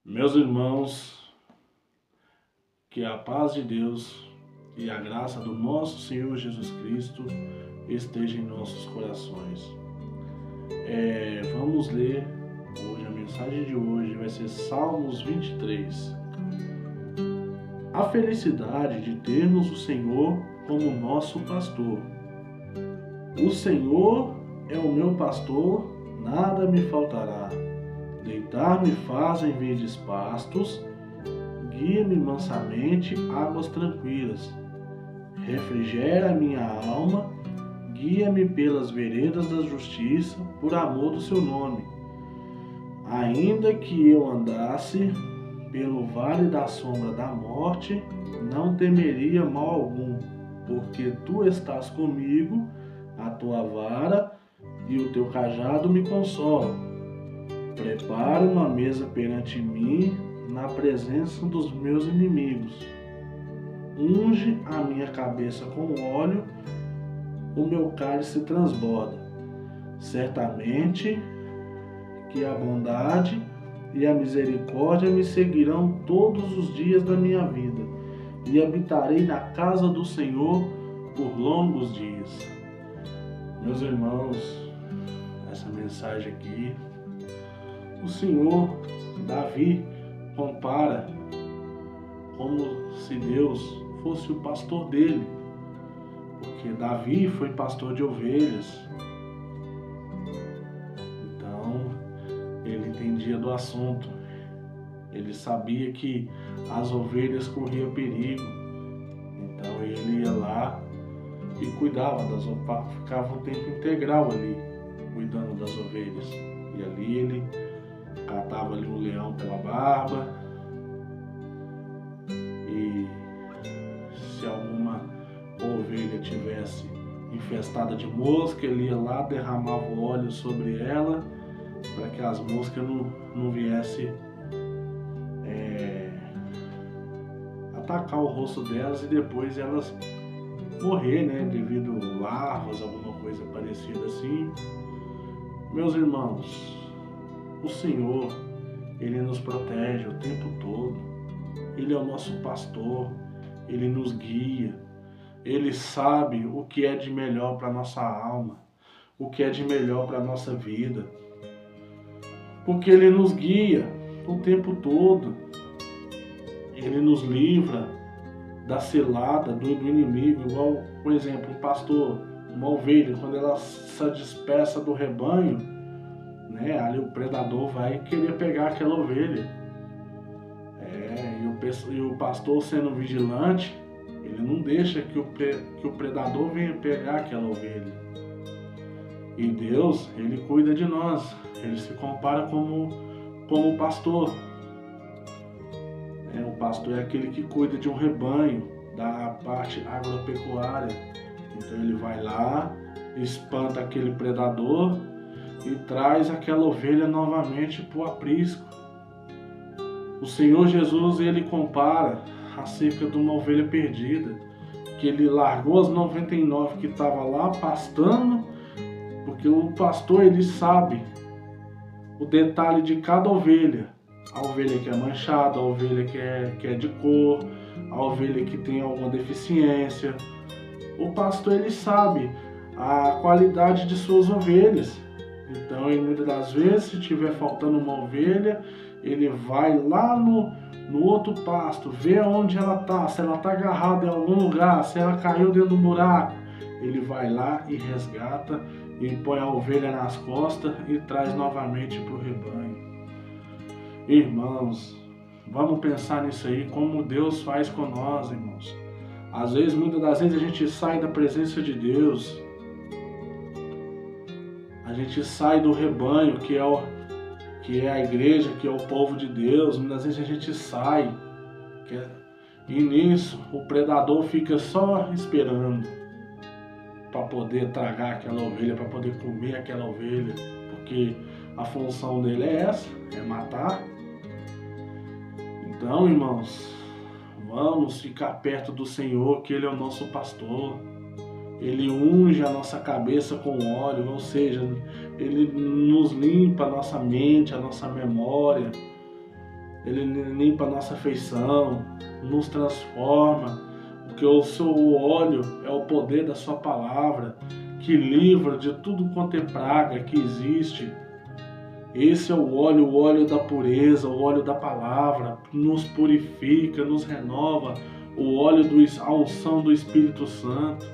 Meus irmãos, que a paz de Deus e a graça do nosso Senhor Jesus Cristo esteja em nossos corações. Vamos ler hoje, a mensagem de hoje vai ser Salmos 23. A felicidade de termos o Senhor como nosso pastor. O Senhor é o meu pastor, nada me faltará. Deitar-me faz em verdes pastos, guia-me mansamente águas tranquilas. Refrigera a minha alma, guia-me pelas veredas da justiça, por amor do seu nome. Ainda que eu andasse pelo vale da sombra da morte, não temeria mal algum, porque tu estás comigo, a tua vara e o teu cajado me consolam. Prepara uma mesa perante mim, na presença dos meus inimigos. Unge a minha cabeça com óleo, o meu cálice transborda. Certamente que a bondade e a misericórdia me seguirão todos os dias da minha vida, e habitarei na casa do Senhor por longos dias. Meus irmãos, essa mensagem aqui, o Senhor, Davi, compara como se Deus fosse o pastor dele, porque Davi foi pastor de ovelhas, então ele entendia do assunto, ele sabia que as ovelhas corriam perigo, então ele ia lá e cuidava das ovelhas, ficava um tempo integral ali, cuidando das ovelhas, e ali ele catava ali um leão pela barba, e se alguma ovelha tivesse infestada de mosca, ele ia lá, derramava o óleo sobre ela, para que as moscas não viessem atacar o rosto delas e depois elas morrer, devido a larvas, alguma coisa parecida assim. Meus irmãos, o Senhor, Ele nos protege o tempo todo. Ele é o nosso pastor, Ele nos guia, Ele sabe o que é de melhor para a nossa alma, o que é de melhor para a nossa vida. Porque Ele nos guia o tempo todo. Ele nos livra da cilada do inimigo, igual, por exemplo, um pastor, uma ovelha, quando ela se dispersa do rebanho, ali o predador vai querer pegar aquela ovelha. E o pastor, sendo vigilante, ele não deixa que o predador venha pegar aquela ovelha. E Deus, Ele cuida de nós. Ele se compara como pastor. O pastor é aquele que cuida de um rebanho, da parte agropecuária. Então ele vai lá, espanta aquele predador e traz aquela ovelha novamente para o aprisco. O Senhor Jesus, Ele compara acerca de uma ovelha perdida, que Ele largou as 99 que estavam lá pastando, porque o pastor, ele sabe o detalhe de cada ovelha. A ovelha que é manchada, a ovelha que é de cor, a ovelha que tem alguma deficiência. O pastor, ele sabe a qualidade de suas ovelhas. Então, muitas das vezes, se tiver faltando uma ovelha, ele vai lá no outro pasto, vê onde ela está, se ela está agarrada em algum lugar, se ela caiu dentro do buraco. Ele vai lá e resgata, e põe a ovelha nas costas e traz novamente para o rebanho. Irmãos, vamos pensar nisso aí, como Deus faz com nós, irmãos. Às vezes, muitas das vezes, a gente sai da presença de Deus, a gente sai do rebanho, que é a igreja, que é o povo de Deus. Muitas vezes a gente sai, e nisso o predador fica só esperando para poder tragar aquela ovelha, para poder comer aquela ovelha, porque a função dele é essa, é matar. Então, irmãos, vamos ficar perto do Senhor, que Ele é o nosso pastor. Ele unge a nossa cabeça com óleo, ou seja, Ele nos limpa a nossa mente, a nossa memória. Ele limpa a nossa afeição, nos transforma, porque o seu óleo é o poder da sua palavra, que livra de tudo quanto é praga que existe. Esse é o óleo da pureza, o óleo da palavra, nos purifica, nos renova, o óleo a unção do Espírito Santo.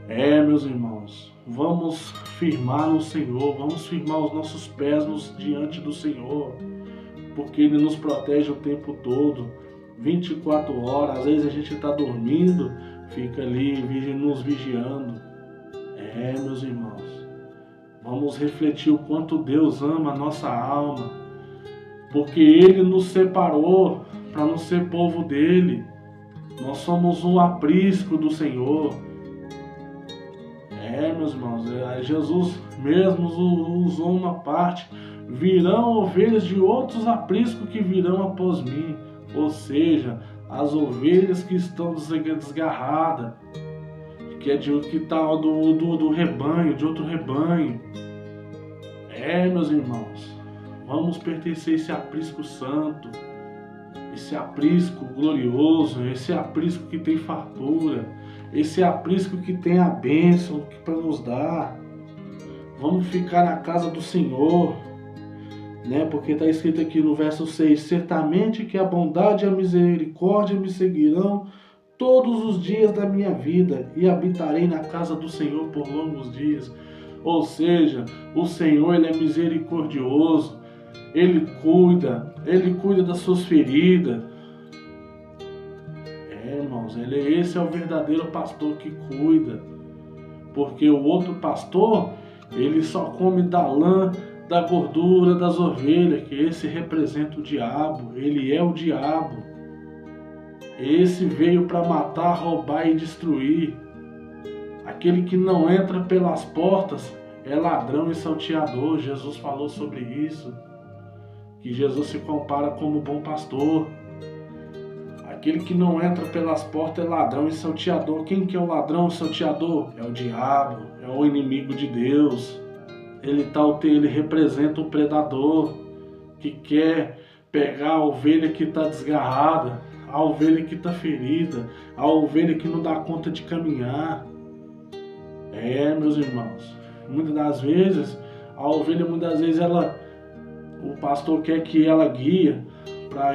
Meus irmãos, vamos firmar no Senhor, vamos firmar os nossos pés diante do Senhor, porque Ele nos protege o tempo todo, 24 horas, às vezes a gente está dormindo, fica ali nos vigiando. Meus irmãos, vamos refletir o quanto Deus ama a nossa alma, porque Ele nos separou para não ser povo dEle. Nós somos um aprisco do Senhor. Meus irmãos, Jesus mesmo usou uma parte. Virão ovelhas de outros apriscos que virão após mim. Ou seja, as ovelhas que estão desgarradas, que está do rebanho, de outro rebanho. Meus irmãos, vamos pertencer a esse aprisco santo, esse aprisco glorioso, esse aprisco que tem fartura, esse aprisco que tem a bênção para nos dar. Vamos ficar na casa do Senhor, porque está escrito aqui no verso 6, certamente que a bondade e a misericórdia me seguirão todos os dias da minha vida e habitarei na casa do Senhor por longos dias. Ou seja, o Senhor, Ele é misericordioso, Ele cuida das suas feridas. Irmãos, esse é o verdadeiro pastor que cuida, porque o outro pastor, ele só come da lã, da gordura das ovelhas, que esse representa o diabo, ele é o diabo. Esse veio para matar, roubar e destruir. Aquele que não entra pelas portas é ladrão e salteador. Jesus falou sobre isso, que Jesus se compara como bom pastor. Aquele que não entra pelas portas é ladrão e salteador. Quem que é o ladrão e salteador? É o diabo, é o inimigo de Deus. Ele representa o predador que quer pegar a ovelha que está desgarrada, a ovelha que está ferida, a ovelha que não dá conta de caminhar. Meus irmãos, muitas das vezes, a ovelha, o pastor quer que ela guia, para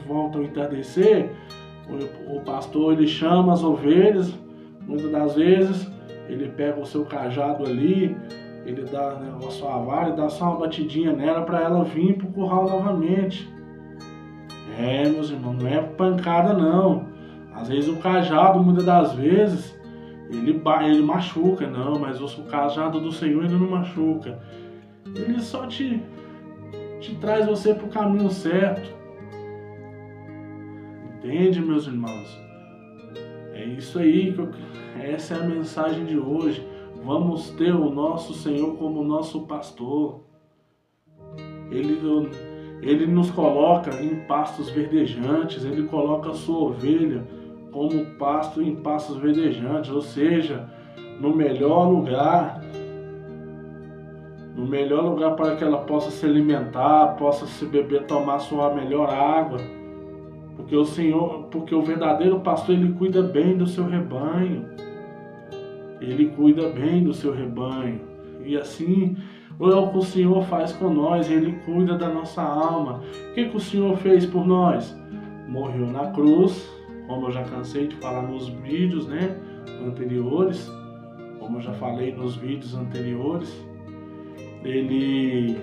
volta ao entardecer, o pastor ele chama as ovelhas, muitas das vezes, ele pega o seu cajado ali, ele dá a sua vara e dá só uma batidinha nela para ela vir para o curral novamente. Meus irmãos, não é pancada não. Às vezes o cajado, muitas das vezes, ele machuca, não, mas o cajado do Senhor ele não machuca. Ele só te traz você para o caminho certo. Entende, meus irmãos? É isso aí, essa é a mensagem de hoje. Vamos ter o nosso Senhor como nosso pastor. Ele nos coloca em pastos verdejantes, Ele coloca a sua ovelha como pasto em pastos verdejantes, ou seja, no melhor lugar para que ela possa se alimentar, possa se beber, tomar sua melhor água, porque o verdadeiro pastor, ele cuida bem do seu rebanho, e assim é o que o Senhor faz com nós, Ele cuida da nossa alma. O que o Senhor fez por nós? Morreu na cruz, como eu já cansei de falar nos vídeos anteriores, como eu já falei nos vídeos anteriores, Ele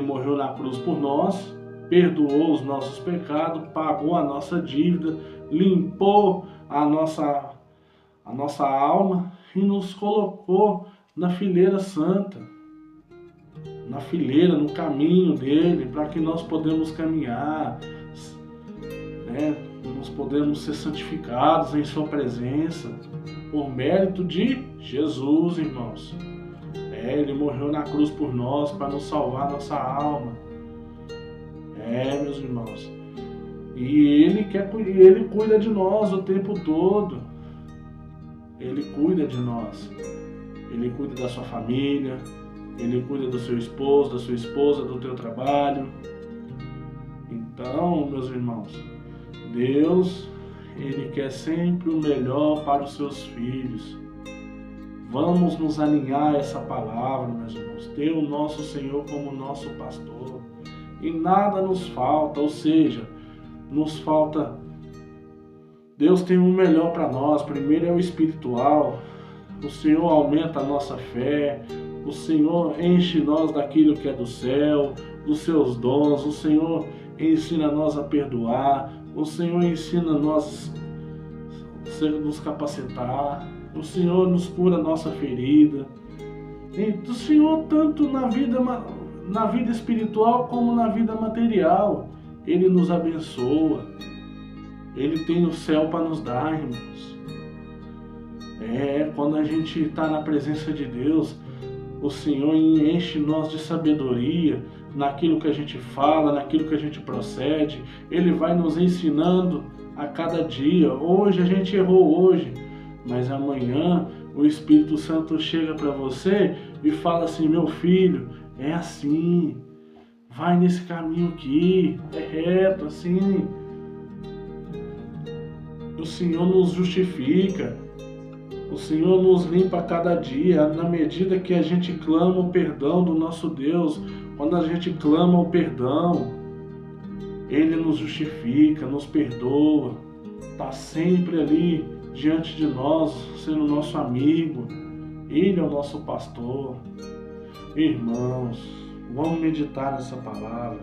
morreu na cruz por nós, perdoou os nossos pecados, pagou a nossa dívida, limpou a nossa alma e nos colocou na fileira santa, na fileira, no caminho dele, para que nós podemos caminhar, nós podemos ser santificados em sua presença, por mérito de Jesus, irmãos. Ele morreu na cruz por nós, para nos salvar nossa alma. Meus irmãos. E Ele cuida de nós o tempo todo. Ele cuida de nós. Ele cuida da sua família. Ele cuida do seu esposo, da sua esposa, do teu trabalho. Então, meus irmãos, Deus, Ele quer sempre o melhor para os seus filhos. Vamos nos alinhar a essa palavra, meus irmãos. Ter o nosso Senhor como nosso pastor. E nada nos falta, ou seja, nos falta... Deus tem o melhor para nós. Primeiro é o espiritual. O Senhor aumenta a nossa fé. O Senhor enche nós daquilo que é do céu, dos seus dons. O Senhor ensina nós a perdoar. O Senhor ensina nós a nos capacitar. O Senhor nos cura a nossa ferida. E o Senhor, tanto na vida espiritual como na vida material, Ele nos abençoa. Ele tem o céu para nos dar, irmãos. Quando a gente está na presença de Deus, o Senhor enche nós de sabedoria naquilo que a gente fala, naquilo que a gente procede. Ele vai nos ensinando a cada dia. Hoje a gente errou hoje, mas amanhã o Espírito Santo chega para você e fala assim: meu filho, é assim, vai nesse caminho aqui, é reto, assim. O Senhor nos justifica, o Senhor nos limpa a cada dia, na medida que a gente clama o perdão do nosso Deus. Quando a gente clama o perdão, Ele nos justifica, nos perdoa, está sempre ali diante de nós, sendo nosso amigo. Ele é o nosso pastor. Irmãos, vamos meditar nessa palavra.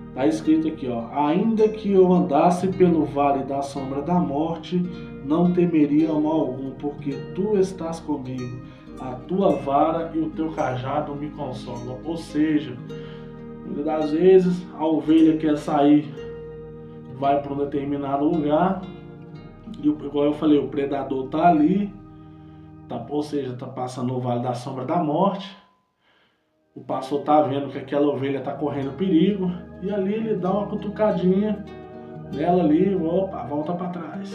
Está escrito aqui, ainda que eu andasse pelo vale da sombra da morte, não temeria mal algum, porque tu estás comigo. A tua vara e o teu cajado me consolam. Ou seja, muitas das vezes a ovelha quer sair, vai para um determinado lugar, e igual eu falei, o predador está ali, ou seja, está passando no vale da sombra da morte. O pastor está vendo que aquela ovelha está correndo perigo, e ali ele dá uma cutucadinha nela ali, opa, volta para trás.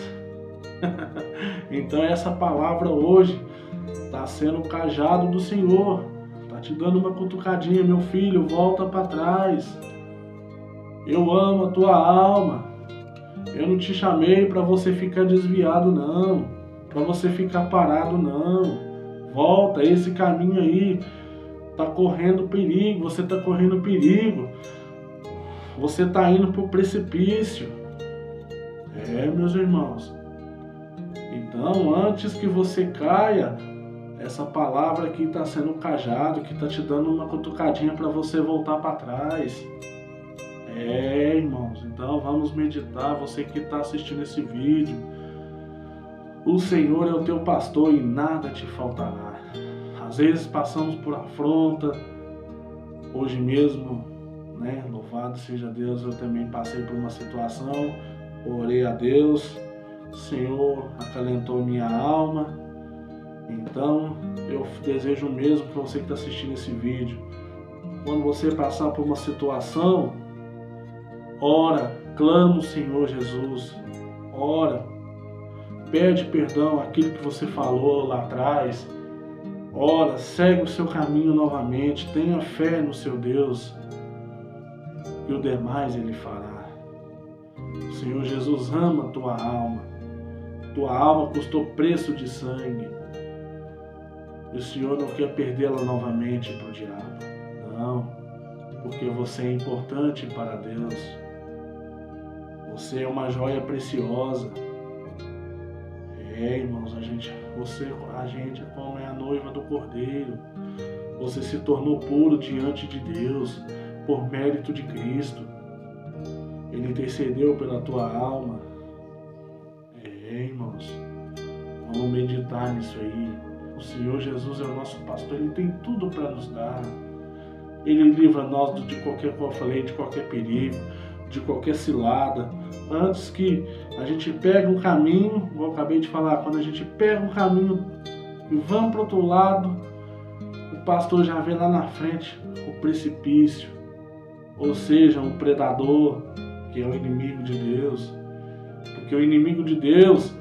Então essa palavra hoje está sendo o cajado do Senhor, está te dando uma cutucadinha: meu filho, volta para trás. Eu amo a tua alma. Eu não te chamei para você ficar desviado, não, para você ficar parado, não. Volta, esse caminho aí está correndo perigo, você está correndo perigo, você está indo para o precipício. Meus irmãos, então antes que você caia, essa palavra aqui está sendo um cajado, que está te dando uma cutucadinha para você voltar para trás. Irmãos, então vamos meditar. Você que está assistindo esse vídeo, o Senhor é o teu pastor e nada te faltará. Às vezes passamos por afronta. Hoje mesmo, louvado seja Deus, eu também passei por uma situação, orei a Deus, o Senhor acalentou minha alma. Então eu desejo o mesmo para você que está assistindo esse vídeo. Quando você passar por uma situação, ora, clama o Senhor Jesus, ora, pede perdão aquilo que você falou lá atrás. Ora, segue o seu caminho novamente, tenha fé no seu Deus, e o demais Ele fará. O Senhor Jesus ama a tua alma custou preço de sangue, e o Senhor não quer perdê-la novamente para o diabo, não, porque você é importante para Deus, você é uma joia preciosa. Irmãos, a gente é como é a noiva do Cordeiro. Você se tornou puro diante de Deus por mérito de Cristo. Ele intercedeu pela tua alma. Irmãos, vamos meditar nisso aí. O Senhor Jesus é o nosso pastor, Ele tem tudo para nos dar. Ele livra nós de qualquer perigo, de qualquer cilada. Antes que a gente pegue um caminho, como eu acabei de falar, quando a gente pega um caminho e vamos para o outro lado, o pastor já vê lá na frente o precipício, ou seja, um predador, que é o inimigo de Deus. Porque o inimigo de Deus,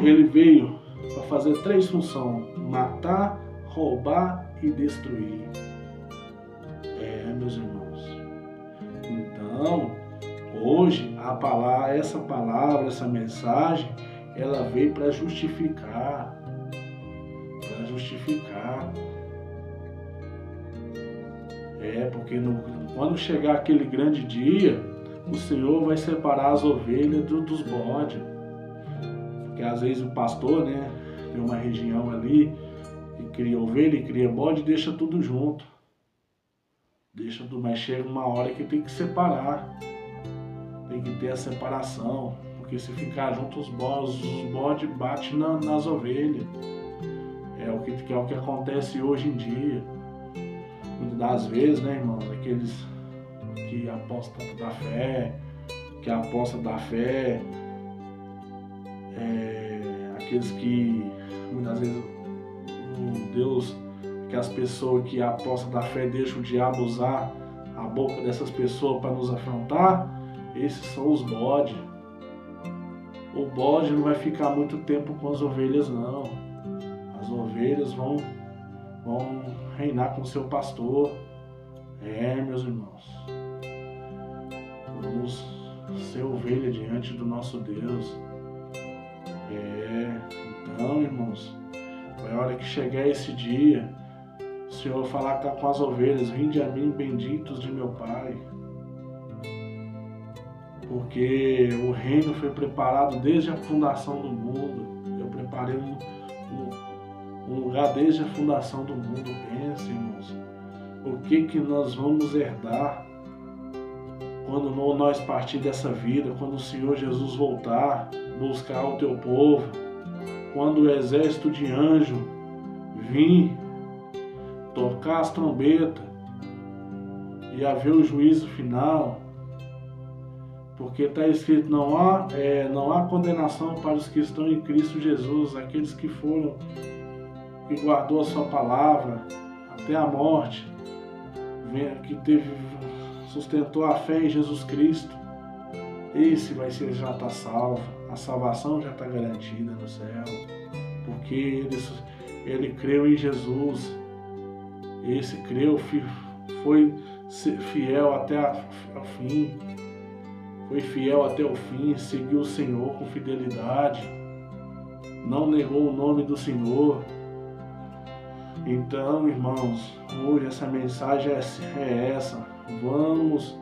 ele veio para fazer 3 funções: matar, roubar e destruir. Meus irmãos. Então, hoje, essa mensagem, ela veio para justificar. Porque quando chegar aquele grande dia, o Senhor vai separar as ovelhas dos bodes. Porque às vezes o pastor, tem uma região ali que cria ovelha e cria bode e deixa tudo junto. Mas chega uma hora que tem que separar. Tem que ter a separação. Porque se ficar junto os bodes batem nas ovelhas. É o que acontece hoje em dia. Muitas das vezes, irmãos, aqueles que apostam da fé, aqueles que muitas vezes que as pessoas que apostam da fé deixam o diabo usar a boca dessas pessoas para nos afrontar, esses são os bodes. O bode não vai ficar muito tempo com as ovelhas, não. As ovelhas vão reinar com o seu pastor. Meus irmãos, vamos ser ovelha diante do nosso Deus. Então, irmãos, é hora que chegar esse dia, o Senhor falar com as ovelhas: vinde a mim, benditos de meu Pai. Porque o reino foi preparado desde a fundação do mundo. Eu preparei um lugar desde a fundação do mundo. Pense, irmãos, o que nós vamos herdar quando nós partir dessa vida, quando o Senhor Jesus voltar, buscar o teu povo, quando o exército de anjos vir tocar as trombetas e haver o juízo final. Porque está escrito: não há condenação para os que estão em Cristo Jesus, aqueles que guardou a sua palavra até a morte, que sustentou a fé em Jesus Cristo. Esse já está salvo. A salvação já está garantida no céu, porque ele creu em Jesus. Esse creu, foi fiel até o fim. Foi fiel até o fim, seguiu o Senhor com fidelidade, não negou o nome do Senhor. Então, irmãos, hoje essa mensagem é essa. Vamos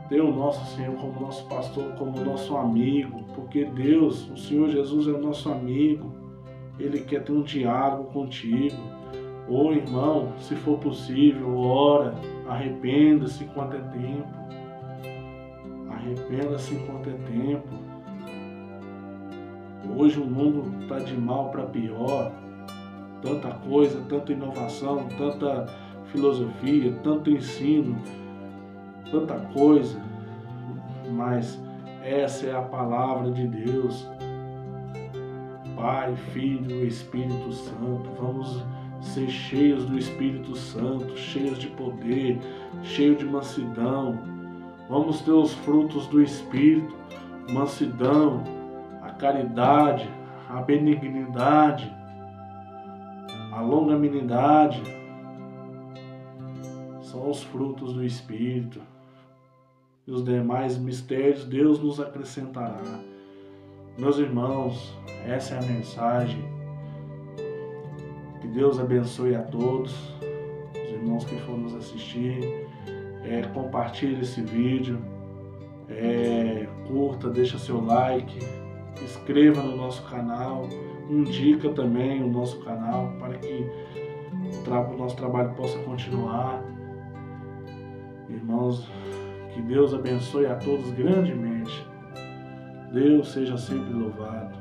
ter o nosso Senhor como nosso pastor, como nosso amigo, porque Deus, o Senhor Jesus, é o nosso amigo. Ele quer ter um diálogo contigo. Irmão, se for possível, ora, arrependa-se enquanto é tempo. Arrependa-se enquanto é tempo. Hoje o mundo está de mal para pior. Tanta coisa, tanta inovação, tanta filosofia, tanto ensino, tanta coisa. Mas essa é a palavra de Deus. Pai, Filho e Espírito Santo. Vamos ser cheios do Espírito Santo, cheios de poder, cheios de mansidão. Vamos ter os frutos do Espírito: mansidão, a caridade, a benignidade, a longanimidade. São os frutos do Espírito. E os demais mistérios Deus nos acrescentará. Meus irmãos, essa é a mensagem. Que Deus abençoe a todos, os irmãos que foram nos assistir. Compartilhe esse vídeo, curta, deixa seu like, inscreva no nosso canal, indica também o nosso canal para que o nosso trabalho possa continuar. Irmãos, que Deus abençoe a todos grandemente. Deus seja sempre louvado.